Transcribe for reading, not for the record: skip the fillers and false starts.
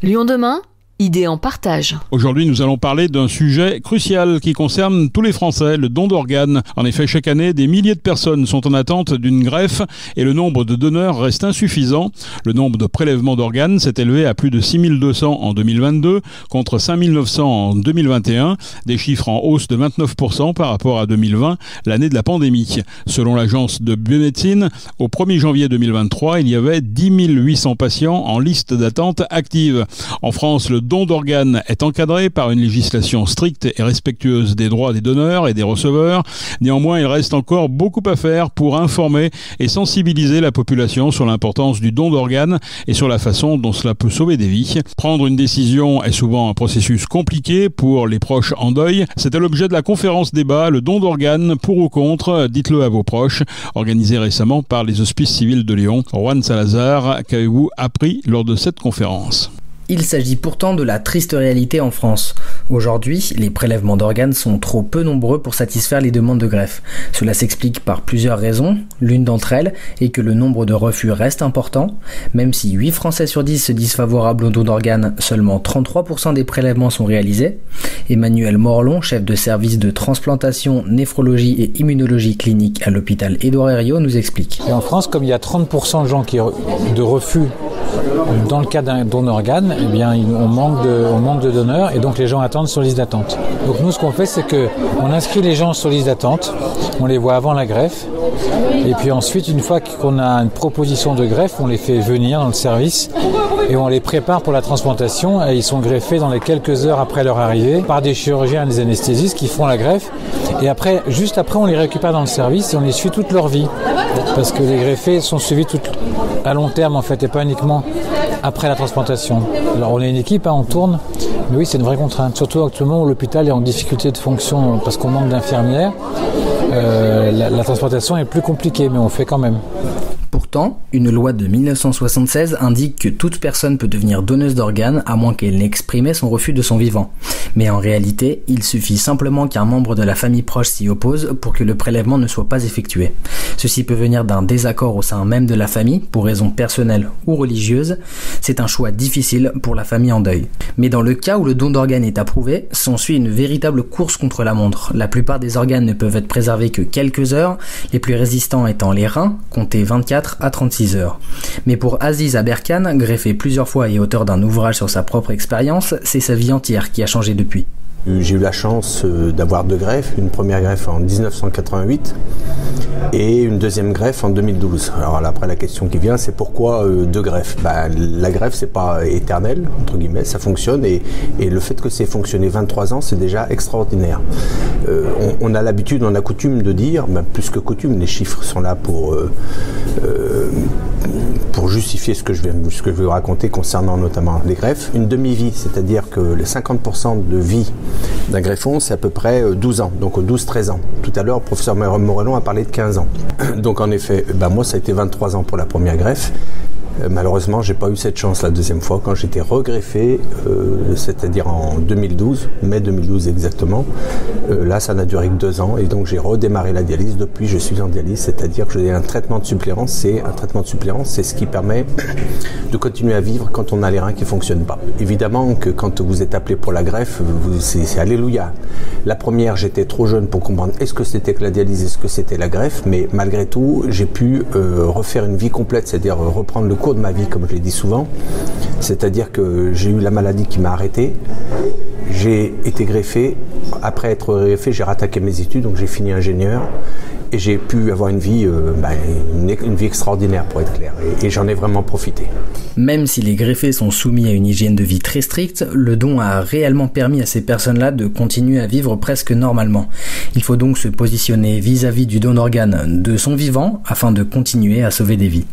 Lyon demain, idées en partage. Aujourd'hui, nous allons parler d'un sujet crucial qui concerne tous les Français, le don d'organes. En effet, chaque année, des milliers de personnes sont en attente d'une greffe et le nombre de donneurs reste insuffisant. Le nombre de prélèvements d'organes s'est élevé à plus de 6200 en 2022 contre 5900 en 2021, des chiffres en hausse de 29% par rapport à 2020, l'année de la pandémie. Selon l'agence de biomédecine, au 1er janvier 2023, il y avait 10 800 patients en liste d'attente active. En France, le don d'organes est encadré par une législation stricte et respectueuse des droits des donneurs et des receveurs. Néanmoins, il reste encore beaucoup à faire pour informer et sensibiliser la population sur l'importance du don d'organes et sur la façon dont cela peut sauver des vies. Prendre une décision est souvent un processus compliqué pour les proches en deuil. C'était l'objet de la conférence débat, le don d'organes, pour ou contre, dites-le à vos proches, organisée récemment par les Hospices Civils de Lyon. Juan Salazar, qu'avez-vous appris lors de cette conférence ? Il s'agit pourtant de la triste réalité en France. Aujourd'hui, les prélèvements d'organes sont trop peu nombreux pour satisfaire les demandes de greffe. Cela s'explique par plusieurs raisons. L'une d'entre elles est que le nombre de refus reste important. Même si 8 Français sur 10 se disent favorables au don d'organes, seulement 33% des prélèvements sont réalisés. Emmanuel Morlon, chef de service de transplantation, néphrologie et immunologie clinique à l'hôpital Édouard Herriot, nous explique. Et en France, comme il y a 30% de gens de refus dans le cas d'un don d'organes, eh bien, on manque de donneurs et donc les gens attendent sur liste d'attente. Donc nous, ce qu'on fait, c'est qu'on inscrit les gens sur liste d'attente, on les voit avant la greffe et puis ensuite, une fois qu'on a une proposition de greffe, on les fait venir dans le service et on les prépare pour la transplantation et ils sont greffés dans les quelques heures après leur arrivée par des chirurgiens et des anesthésistes qui font la greffe et après, juste après, on les récupère dans le service et on les suit toute leur vie parce que les greffés sont suivis à long terme en fait et pas uniquement après la transplantation. Alors on est une équipe, on tourne, mais oui c'est une vraie contrainte, surtout actuellement où l'hôpital est en difficulté de fonction parce qu'on manque d'infirmières. La transplantation est plus compliquée, mais on fait quand même. Pourtant, une loi de 1976 indique que toute personne peut devenir donneuse d'organes à moins qu'elle n'ait exprimé son refus de son vivant. Mais en réalité, il suffit simplement qu'un membre de la famille proche s'y oppose pour que le prélèvement ne soit pas effectué. Ceci peut venir d'un désaccord au sein même de la famille, pour raisons personnelles ou religieuses. C'est un choix difficile pour la famille en deuil. Mais dans le cas où le don d'organes est approuvé, s'ensuit une véritable course contre la montre. La plupart des organes ne peuvent être préservés que quelques heures, les plus résistants étant les reins, comptés 24 à 36 heures. Mais pour Aziz Aberkan, greffé plusieurs fois et auteur d'un ouvrage sur sa propre expérience, c'est sa vie entière qui a changé depuis. J'ai eu la chance d'avoir 2 greffes, une première greffe en 1988 et une deuxième greffe en 2012. Alors là, après la question qui vient, c'est pourquoi 2 greffes ? La greffe, c'est pas éternel, entre guillemets, ça fonctionne et le fait que c'est fonctionné 23 ans, c'est déjà extraordinaire. On a l'habitude, on a coutume de dire, plus que coutume, les chiffres sont là pour justifier ce que je vais vous raconter concernant notamment les greffes. Une demi-vie, c'est-à-dire que les 50% de vie d'un greffon, c'est à peu près 12 ans, donc 12-13 ans. Tout à l'heure, le professeur Morellon a parlé de 15 ans. Donc en effet, moi ça a été 23 ans pour la première greffe. Malheureusement, j'ai pas eu cette chance la deuxième fois quand j'étais regreffé, c'est-à-dire en 2012, mai 2012 exactement. Là, ça n'a duré que 2 ans et donc j'ai redémarré la dialyse. Depuis, je suis en dialyse, c'est-à-dire que j'ai un traitement de suppléance. C'est ce qui permet de continuer à vivre quand on a les reins qui fonctionnent pas. Évidemment que quand vous êtes appelé pour la greffe, c'est alléluia. La première, j'étais trop jeune pour comprendre est-ce que c'était que la dialyse, est-ce que c'était la greffe, mais malgré tout, j'ai pu refaire une vie complète, c'est-à-dire reprendre le cours de ma vie, comme je l'ai dit souvent. C'est-à-dire que j'ai eu la maladie qui m'a arrêté, j'ai été greffé, après être greffé, j'ai rattaqué mes études, donc j'ai fini ingénieur et j'ai pu avoir une vie extraordinaire pour être clair, et j'en ai vraiment profité. Même si les greffés sont soumis à une hygiène de vie très stricte, le don a réellement permis à ces personnes-là de continuer à vivre presque normalement. Il faut donc se positionner vis-à-vis du don d'organes de son vivant afin de continuer à sauver des vies.